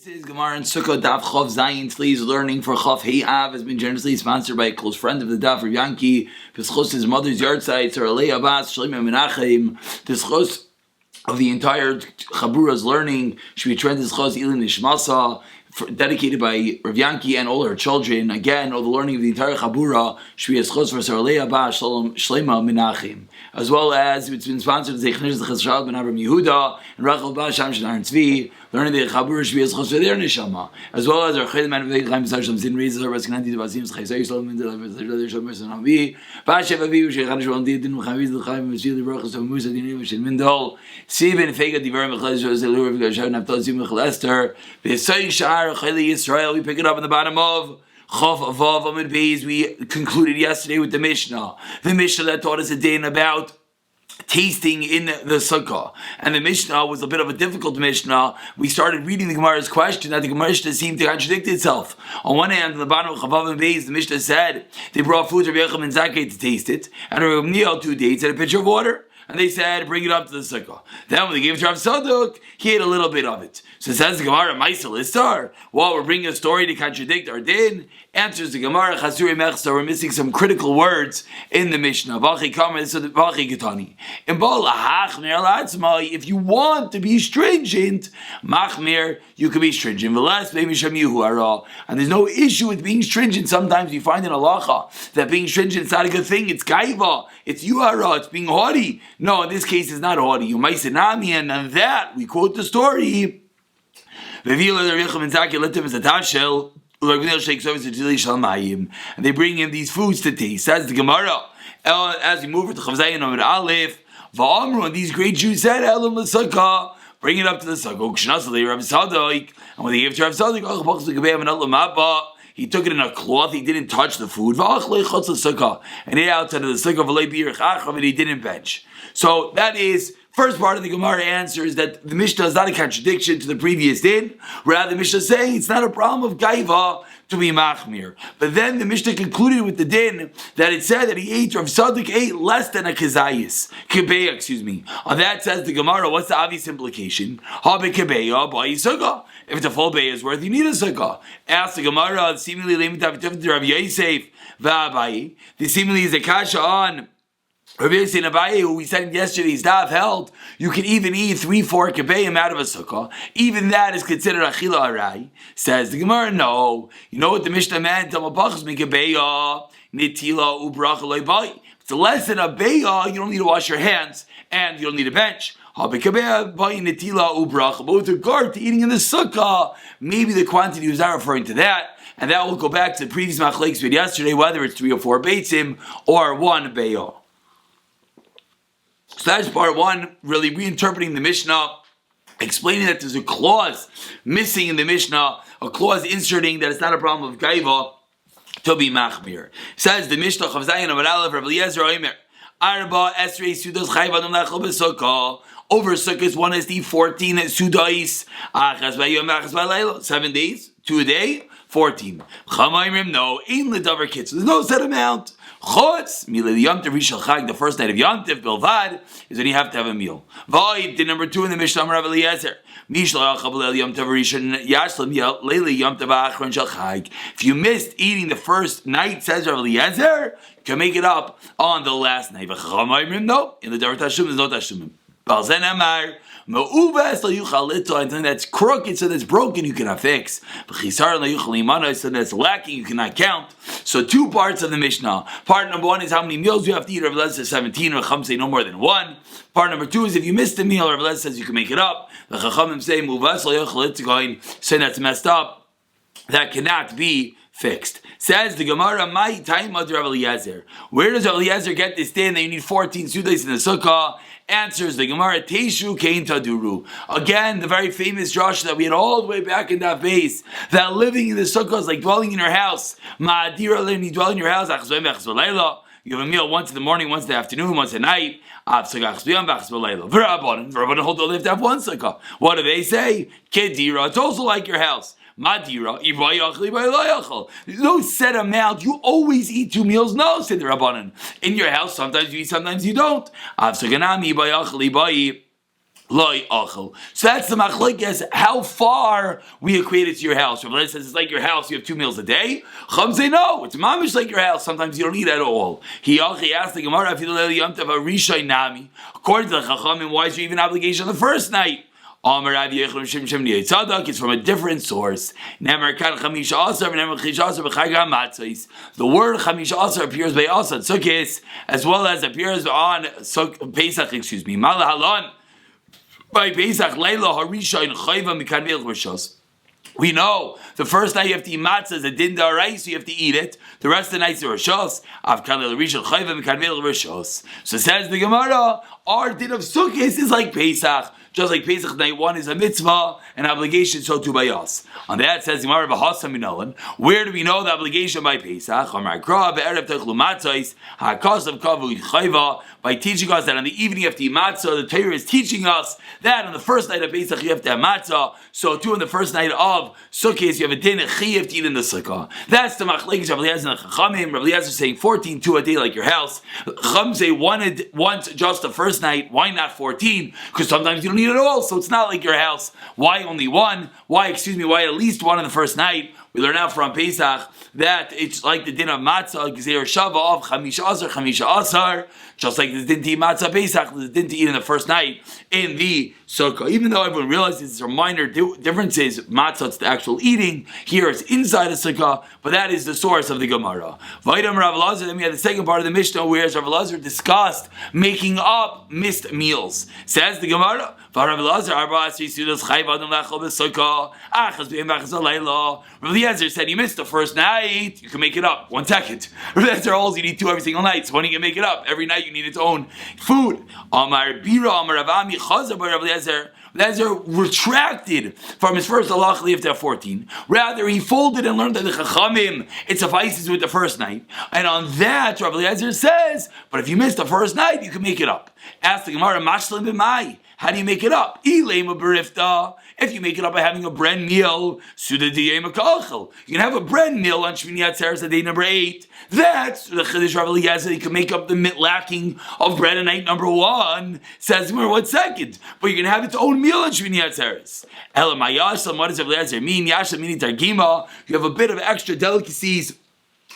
This is Gemara and Sukkah Daf Chav Zayin. Today's learning for Chav Hei Av has been generously sponsored by a close friend of the Daf, Rav Yanki. B'schos his mother's yard site, Saralei Abbas, Shlomo Menachem. The schos of the entire Chabura's learning should be trended schos Ilin Nishmasa, dedicated by Rav Yanki and all her children. Again, all the learning of the entire Chabura should be a schos for Saralei Abbas, Shlomo Menachem. As well as it's been sponsored by Zechnish Zechashal Ben Abram Yehuda and Rachel Ba Sham Shnar Tzvi. Learning the Chabura should be as chos for their neshama, as well as our Chayim Man Vei Chaim Sar Sham Zin Reizes Our Baskananti Devasim Chaysay Yisrael Min Delav Zechadei Shomer Sanavi Bashev Avi Ushechadish Valdi Din Mchaviz L'Chaim V'Shil L'Brachas Of Musa Dinim V'Shil Mindol Sivan Fega Divar Mechal Yisrael Zelur V'Gashav Naftal Zim Mechal Esther V'Say Shar Chayli Yisrael. We pick it up in the bottom of Chav Avav Amid Beis. We concluded yesterday with the Mishnah that taught us a din about tasting in the Sukkah, and the Mishnah was a bit of a difficult Mishnah. We started reading the Gemara's question that the Gemara seemed to contradict itself. On one hand, on the bottom of Chavav and Beis, the Mishnah said they brought food to Rabbi Yochanan and Zakkai to taste it, and Rabbi Gamliel 2 dates and a pitcher of water. And they said, bring it up to the Sukkah. Then when they gave it to Rav Sadok, he ate a little bit of it. So it says the Gemara, Maisel Istar. Well, we're bringing a story to contradict our din. Answers the Gemara, Chasuri Mechsa, we're missing some critical words in the Mishnah. If you want to be stringent, Machmir, you can be stringent. And there's no issue with being stringent. Sometimes you find in halacha that being stringent is not a good thing. It's gaiva, it's yuhara, it's being haughty. No, in this case, it's not haughty. You might say nami, and on that we quote the story. And they bring him these foods to taste. Says the Gemara. As we move to Chavzayin Amid Aleph, Va'amru, and these great Jews said, Elam l'Sukkah, bring it up to the Sukkah. And when they gave it to Rav Sadok, he took it in a cloth, he didn't touch the food, and he ate outside of the Sukkah, and he didn't bench. So that is first part of the Gemara answers that the Mishnah is not a contradiction to the previous din. Rather, the Mishnah is saying it's not a problem of gaiva to be machmir. But then the Mishnah concluded with the din that it said that he ate, Rav Sadok ate less than a kebeya. On that says the Gemara, what's the obvious implication? If it's a full bay's worth, you need a sukkah. Ask the Gemara, seemingly Rav Yosef v'Abaye. This seemingly is a kasha on Rabbi Yosef and Abaye, who we said yesterday's daf held, you can even eat 3-4 kebeim out of a sukkah. Even that is considered achila arai. Says the Gemara, no. You know what the Mishnah meant? It's less than a beya, you don't need to wash your hands, and you don't need a bench. Both regard to eating in the sukkah, maybe the quantity was not referring to that, and that will go back to the previous machlekes we had yesterday, whether it's 3 or 4 beitzim or 1 beya. So that's part one, really reinterpreting the Mishnah, explaining that there's a clause missing in the Mishnah, a clause inserting that it's not a problem of gaiva to be machmir. Says the Mishnah, Chav Zayin Amar Aleph, Rabbi Eliezer Omer, Arba Esrei Sudas Chayv Adam Lechel B'Sukkah. Over Sukkahs, one is the 14 Sudais, Achas B'Yom, Achas B'Layla, 7 days, 2 a day, 14. Chamayim, no, Ein L'Davar Kitz. There's no set amount. Chutz, Mila Yom Tov Rishon Chag, the first night of Yom Tov, Bilvad, is when you have to have a meal. Vayib, the number 2 in the Mishnah, Rav Eliezer. Mishla Chabal Yom Tov Rishon Yashlam Leili Yom Tov Achron Shel Chag. If you missed eating the first night, says Rav Eliezer, you can make it up on the last night. V'chamayim, no, in the Davar Tashum, there's no Tashumim. Balzen Amar, something that's crooked, so that's broken, you cannot fix. So that's lacking, you cannot count. So 2 parts of the Mishnah. Part number 1 is how many meals you have to eat. Rav Eliezer says 17, Chacham say no more than 1. Part number 2 is if you missed a meal, Rav Eliezer says you can make it up. The Chachamim say that's messed up. That cannot be fixed. Says the Gemara, my time of Rav Eliezer. Where does Rav Eliezer get this day that you need 14 sudas in the sukkah? Answers the Gemara, Teishu Kein Taduru. Again, the very famous Josh that we had all the way back in that base, that living in the sukkah is like dwelling in your house. Ma'adira, when you dwell in your house, you have a meal once in the morning, once in the afternoon, once at night. V'Rabbanan hold they have to have 1 sukkah. What do they say? Kedira, it's also like your house. Madira, there's no set amount. You always eat 2 meals. No, said the Rabbanan. In your house, sometimes you eat, sometimes you don't. Loi achel. So that's the machlokes, how far we equate it to your house. Rabbi says it's like your house, you have 2 meals a day. Chum say no, it's mamish like your house, sometimes you don't eat at all. He asked the Gemara, according to the Chachamim, why is there even obligation on the first night? It's from a different source. The word chamisha asar appears by Asad Sukkah, as well as appears on Pesach, Malahalon. By Pesach, Leila Harisha in Chayva Mikanvil Rishos. We know the first night you have to eat matzah is a din da'oraisa, so you have to eat it. The rest of the nights are rishos. Avkanil Rishon Chayva Mikanvil Rishos. So says the Gemara, our din of Sukkot is like Pesach. Just like Pesach night 1 is a mitzvah, an obligation, so too by us. On that says Gemara B'Hasam Minolan. Where do we know the obligation by Pesach? By teaching us that on the evening you have to eat matzah. The Torah is teaching us that on the first night of Pesach you have to have matzah. So too on the first night of Sukkot you have a din you have to eat in the Sukkah. That's the machlekes Rabbi Eliezer and the Chachamim. Rabbi Eliezer saying 14, 2 a day like your house. Chachamim say once just the first night. Why not 14? Because sometimes you don't eat at all, so it's not like your house. Why only 1? Why at least 1 on the first night? We learn out from Pesach that it's like the din of matzah, Gezer Shava of Chamisha Asar, just like the din to eat matzah Pesach, the din to eat in the first night in the Sukkah. Even though everyone realizes there are minor differences, matzah it's the actual eating, here it's inside the Sukkah, but that is the source of the Gemara. Vaidam Rav Elazar, then we have the second part of the Mishnah, where Rav Elazar discussed making up missed meals. Says the Gemara, Rav Elazar said you missed the first night, you can make it up. 1 second. Rav Elazar holds you need 2 every single night, so when you can make it up, every night you need its own food. Amar Bira, Amar Ravami, Chazar by Rav Elazar retracted from his first halach leave to 14. Rather, he folded and learned that the Chachamim, it suffices with the first night. And on that, Rabbi Eliezer says, but if you missed the first night, you can make it up. Ask the Gemara, Mashlim b'mai. How do you make it up? If you make it up by having a bread meal, you can have a bread meal on Shmini Atzeres, day number 8. That's the Chiddush Rav Eliezer. You can make up the lacking of bread on night number 1. Says, 1 second. But you can have its own meal on Shmini Atzeres. What does Rav Eliezer mean? Yashla mini targima. You have a bit of extra delicacies.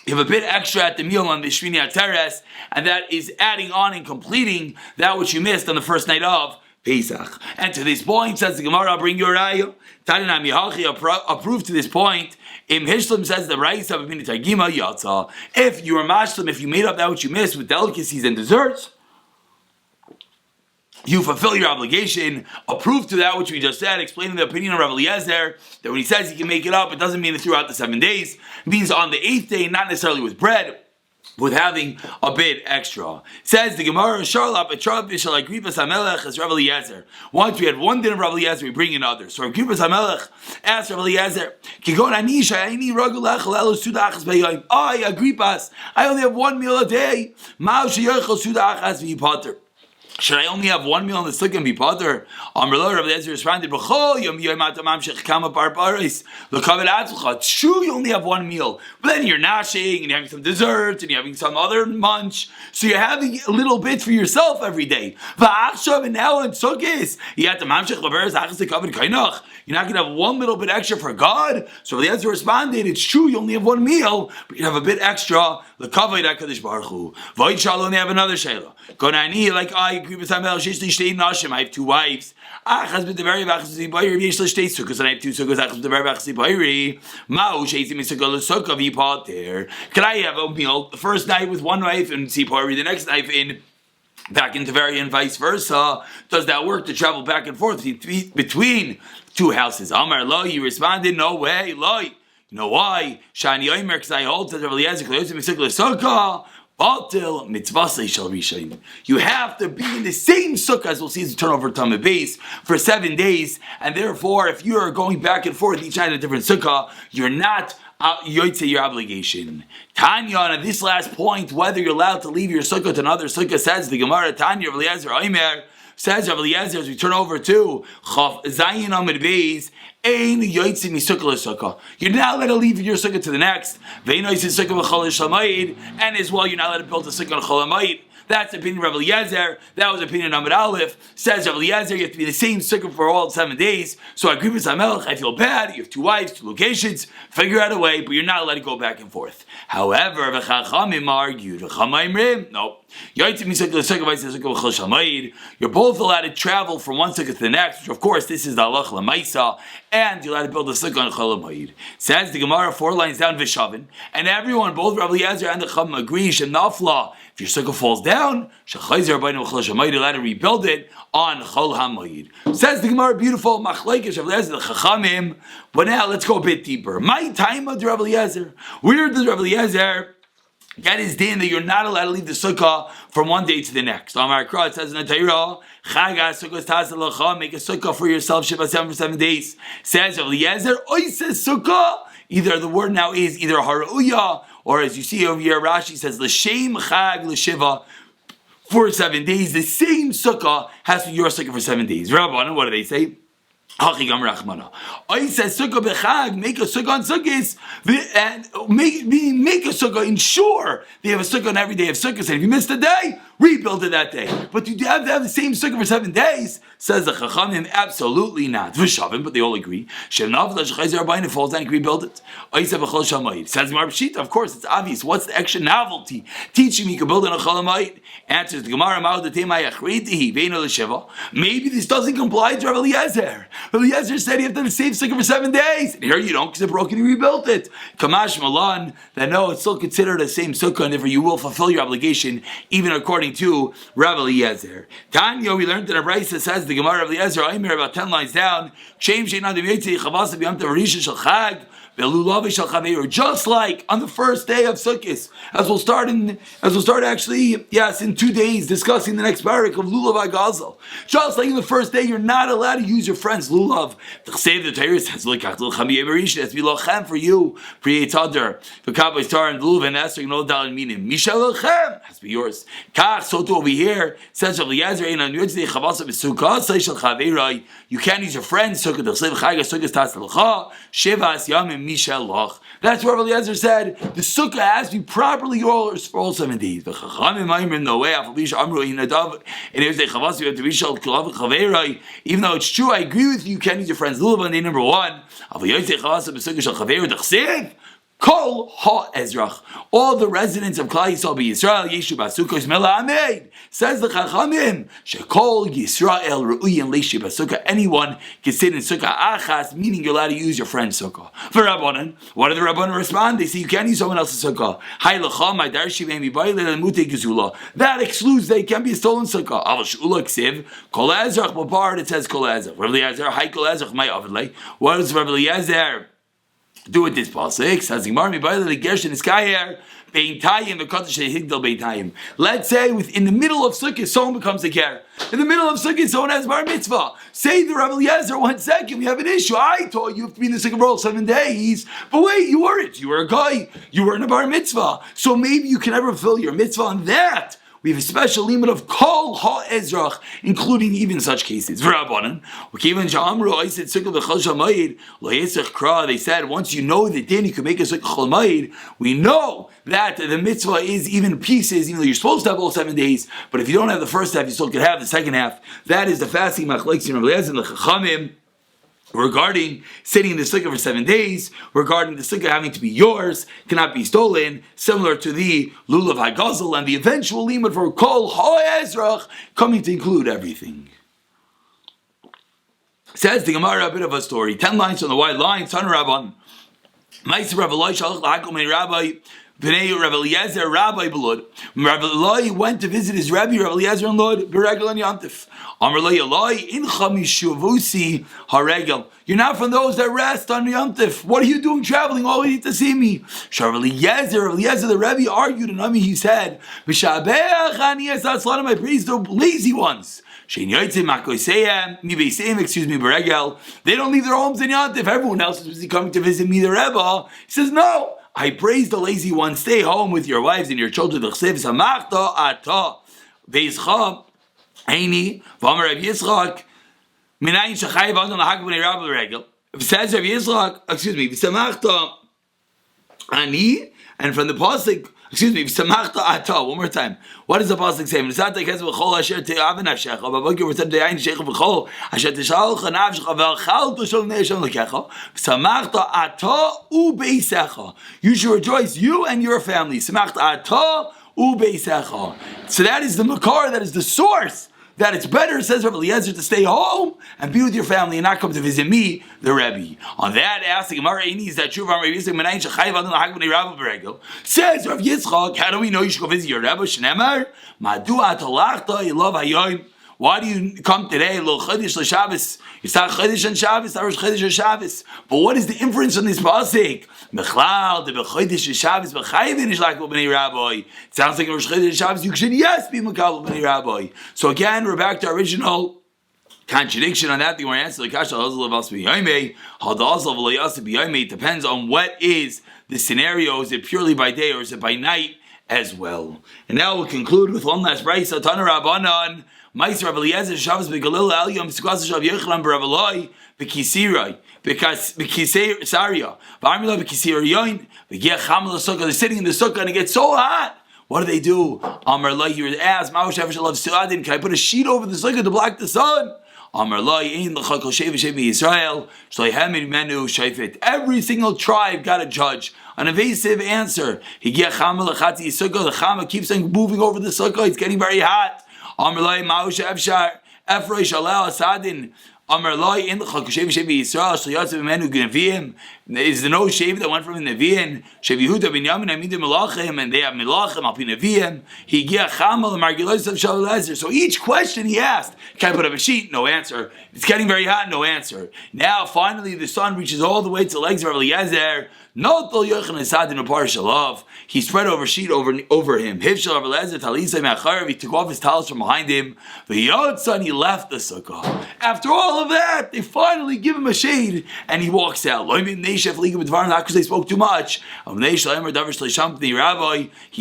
You have a bit extra at the meal on the Shmini Atzeres, and that is adding on and completing that which you missed on the first night of Pesach. And to this point, says the Gemara, I'll bring you a raya. Tanina Mihachi approved to this point. Im Hishlam says the rice of a minute Targima Yatza. If you were mashlim, if you made up that which you missed with delicacies and desserts, you fulfill your obligation. Approved to that which we just said, explaining the opinion of Rav Eliezer, that when he says he can make it up, it doesn't mean it throughout the 7 days. It means on the 8th day, not necessarily with bread, with having a bit extra. Says the Gemara, Sharlap Etrav Bishal Agrippas HaMelech as Rav Eliezer. Once we had 1 din of Rav Eliezer, we bring in others. So Agrippas HaMelech asked Rav Eliezer, Kigon Anisha, Aini Ragulech Lelo Sudachas Beyoim. Agrippas, I only have 1 meal a day. Ma'u Sheyachal Sudachas V'yipater. Should I only have 1 meal on the sukkah and be potter? Rav Eliezer responded, it's true you only have 1 meal, but then you're nashing and you're having some dessert and you're having some other munch, so you're having a little bit for yourself every day. And now in sukkahs, you're not going to have 1 little bit extra for God? So Rav Eliezer responded, it's true you only have 1 meal, but you have a bit extra. Vayit only have another shayla. Like I have 2 wives. And I have 2 sukkahs. Can I have a meal the first night with 1 wife and Sipari, the next night in back into Tveria and vice versa? Does that work to travel back and forth between 2 houses? Amar lo, you responded, no way, lo. You know why? Shani Omer, because I hold to the Eliezer, Sukkah. You have to be in the same sukkah, as we'll see as we turn over Tamid base, for 7 days, and therefore, if you are going back and forth each night at a different sukkah, you're not yoytze your obligation. Tanya, on this last point, whether you're allowed to leave your sukkah to another sukkah, says the Gemara, Tanya Rav Eliezer Omer, says Rav Eliezer, as we turn over to Chaf Zayin Amid Beis, Ein yoytze mi sukkah l'sukkah. You're not allowed to leave your sukkah to the next. Ve'ino yitze sukkah v'chol shamayid, and as well, you're not allowed to build a sukkah on chol hamayid. That's the opinion of Rabbi Eliezer. That was opinion of Amud Aleph. Says Rabbi Eliezer, you have to be the same sukkah for all 7 days. So I agree with Samelch. I feel bad. You have 2 wives, 2 locations. Figure out a way, but you're not allowed to go back and forth. However, the Chachamim argued. No. You're both allowed to travel from one sukkah to the next, which of course this is the halach l'maisa, and you're allowed to build a sukkah on Chol HaMoed. Says the Gemara 4 lines down, Vishavin, and everyone, both Rabbi Eliezer and the Chacham agree, Shenafla, if your sukkah falls down, Shechayzer Rabbeinu Chol HaMoed, you're allowed to rebuild it on Chol HaMoed. Says the Gemara, beautiful, Machlekes Rabbi Eliezer, the Chachamim. But now let's go a bit deeper. My time of Rabbi Eliezer. Where does Rabbi Eliezer get his din that you're not allowed to leave the sukkah from one day to the next? Amar Kra, it says in the Torah, Chaga sukkah tazalacha, make a sukkah for yourself, Shiva 7 days. Says Rabbi Eliezer, Oises sukkah. Either the word now is either haruya, or as you see over here, Rashi says l'shem chag l'shiva, for 7 days. The same sukkah has to be your sukkah for 7 days. Rabbanan, what do they say? Hachigam Rachmana. I says sukkah bechag, make a sukkah on sukkahs, and make a sukkah. Ensure they have a sukkah on every day of sukkahs. And if you missed a day, rebuild it that day. But you have to have the same sukkah for 7 days. Says the Chachamim, absolutely not. V'shavim, but they all agree. Shenav l'shchayzer abayin, it falls down, you can rebuild it. Oiseh b'chol shamayid. Says Gemara Pshita, of course, it's obvious. What's the extra novelty? Teaching me you can build it on a chol hamayid. Answers the Gemara, maybe this doesn't comply to Rabbi Eliezer. Rabbi Eliezer said you have to have the same sukkah for 7 days. And here you don't, because it broke and you rebuilt it. Kamash Malan, that no, it's still considered the same sukkah, and therefore you will fulfill your obligation, even according to Rabbi Eliezer. Tanya, we learned that a Brisa says the Gemara of Eliezer, Aimer, about 10 lines down, just like on the first day of Sukkot, as we'll start actually, yes, in 2 days discussing the next parak of Lulav Agazel. Just like in the first day, you're not allowed to use your friend's Lulav. The save the Torah says, "Look, it has to be lochem for you, create other. The Kabbalah star and Lulav and Esther, no doubt in meaning. Mishal lochem has to be yours. Kach, so too over here says Eliezer, you can't use your friend's sukkah. The save Chag sukkah tas l'cha shevas yamim mishal loch. That's what Eliezer said. The sukkah has to be properly yours for all 7 days. But no way. Even though it's true, I agree with you. You can't use your friend's lulav on day number 1. Kol ha-ezrach. All the residents of Klal Yisrael be Yisrael, Yeshu Basukah, Mela Ameid. Says the Chachamim, Shekol Yisrael Ru'uyin Leishi Basukah. Anyone can sit in Sukkah Achas, meaning you're allowed to use your friend's Sukkah. For Rabbanan, what do the Rabbanan respond? They say you can't use someone else's Sukkah. Hai L'cha, my Darshi Vemi Baile, and Mute Gizula. That excludes that it can be a stolen Sukkah. Al Shula Ksiv, Kol Ezrach, Babar, it says Kol Ezrach. Rabbi Eliezer, Hai Kol Ezrach, my Avadlei. What does Rabbi Eliezer do with this pasuk? Says Gemara, mi ba'ile legershin iskayer beintayim v'kodesh higdal beintayim. Let's say in the middle of Sukkot, someone becomes a ger. In the middle of Sukkot, someone has bar mitzvah. Say the Rabbi Eliezer, 1 second, we have an issue. I told you have to be in the Sukkot for all 7 days, but wait, you weren't. You were a guy. You were in a bar mitzvah. So maybe you can never fulfill your mitzvah on that. We have a special limit of kol ha-ezrach, including even such cases. They said, once you know that then you can make a sukkah chol ma'id, we know that the mitzvah is even pieces, even though you're supposed to have all 7 days, but if you don't have the first half, you still can have the second half. That is the fasting machlekes in Rabbi Eliezer and the Chachamim regarding sitting in the sukkah for 7 days, regarding the sukkah having to be yours, cannot be stolen, similar to the lulav hagazel and the eventual limit for kol ha-ezrach coming to include everything. Says the Gemara, a bit of a story. 10 lines on the white line. Son Rabban, Ma'aser Rav Eloi shalach l'hakel mein Rabbi Bnei Rav Eliezer Rabbi Belud. Rav Eloi went to visit his Rabbi Rav Eliezer in Lod Beregel and Yantif. Amar lo Eloi incha mishuvusi haregel. You're not from those that rest on Yantif. What are you doing traveling all the way to see me? Rav Eliezer the Rabbi argued, and he said, "Mishabeach ani es atzlanim, I praise the lazy ones." Excuse me, Beregel. They don't leave their homes in Yantif. Everyone else is busy coming to visit me, the Rebbe. He says, no, I praise the lazy ones. Stay home with your wives and your children. Says the Gemara, Ani, and from the pasuk, excuse me, Samachta Ata. One more time. What does the pasuk say? Samachta Ata ubeisecha. You should rejoice, you and your family. Samachta Ata ubeisecha. So that is the makar, that is the source. That it's better, says Rabbi Eliezer, to stay home and be with your family and not come to visit me, the Rebbe. On that, asking Gemara, is that true? Says Rav Yitzchak, how do we know you should go visit your Rebbe? Shnemar, Madu atalachta ilav hayoim. Why do you come today? Lo Chodesh Shabbos. You start Chodesh and Shabbos, start Chodesh and Shabbos. But what is the inference on this pasuk? Mechlal de Chodesh Shabbos b'chayvin ishlak b'nei Rabbi. It sounds like in Rosh Chodesh Shabbos you should yes be mekabel b'nei Rabbi. So again, we're back to our original contradiction on that. The more answer the kasha hazal of b'yomei hadazal v'layas b'yomei. It depends on what is the scenario. Is it purely by day or is it by night as well? And now we'll conclude with one last brayso. Tana Rabbanan. Ma'aser Rabbi Eliezer Shabbos beGalil Al Yom Succah Shav Yochanan b'Ravaloi b'Kisirai b'Kisaria b'Armila b'Kisirayoin b'Giach Chamal Sukkah. They're sitting in the sukkah and it gets so hot. What do? Amar Lai, he was asked, Ma'ash Shav Shalav Su'adin, can I put a sheet over the sukkah to block the sun? Amar Lai, Ein L'cha Kol Shev Yisrael Shleihem Menu Shayfet. Every single tribe got a judge. An evasive answer. Higiach Chamal L'chatzi Sukkah. The Chama keeps on moving over the sukkah. It's getting very hot. Amarlai Ma'usha Efshar Efroi Shalal Asadin Amarlai in the Chakushev Shevi Yisrael Shalyatzav Menu Gnevim. Is there no shave that went from the Nevi'im? Shevi Yehuda Ben Yamin Amidim Melachim, and they have Melachim Alpi Nevi'im. He Gia Chamal Margilos of Shalalezer. So each question he asked, can I put up a sheet? No answer. It's getting very hot. No answer. Now finally the sun reaches all the way to the legs of Eliezer. Not the Yochanan Asadin of Parshalav. He spread over sheet over him. Hivshal Eliezer Talisay Macharav. He took off his talis from behind him. The Yodson, he left the sukkah. After all of that, they finally give him a shade, and he walks out. Not because they spoke too much. He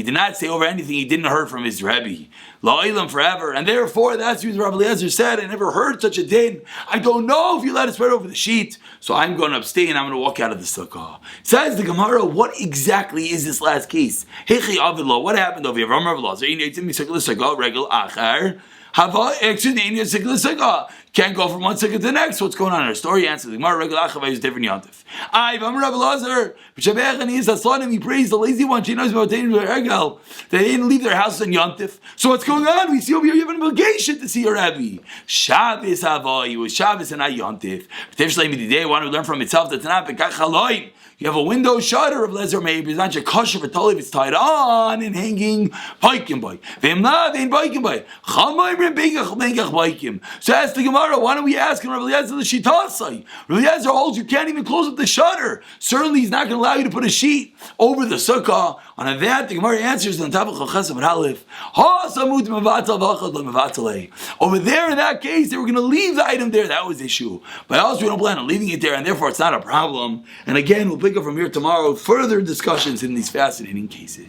did not say over anything he didn't heard from his Rebbe. La'ilam forever. And therefore, that's what Rabbi Eliezer said. I never heard such a din. I don't know if you let it spread over the sheet. So I'm going to abstain. I'm going to walk out of the sukkah. Says the Gemara, what exactly is this last case? What happened over here? Can't go from one sukkah to the next. What's going on? Our story answers the Gemara. Regular Achav is different yontif. He praised the lazy one. She knows about they didn't leave their house on yontif. So what's going on? We see over here you have an obligation to see your Rebbe. Shabbos Havai. It was Shabbos and not yontif. Today, want to learn from itself that's not bekachaloim. You have a window shutter of lezer maybe it's not your kosher but totally if it's tied on and hanging paikim boy. So ask the Gemara, why don't we ask him Rabbi Eliezer the shitasai? Rabbi Eliezer holds you can't even close up the shutter. Certainly he's not going to allow you to put a sheet over the sukkah. On that, the Gemara answers on top of Chachasam and Halif. Over there, in that case, they were going to leave the item there. That was the issue. But else we don't plan on leaving it there, and therefore it's not a problem. And again, we'll pick up from here tomorrow further discussions in these fascinating cases.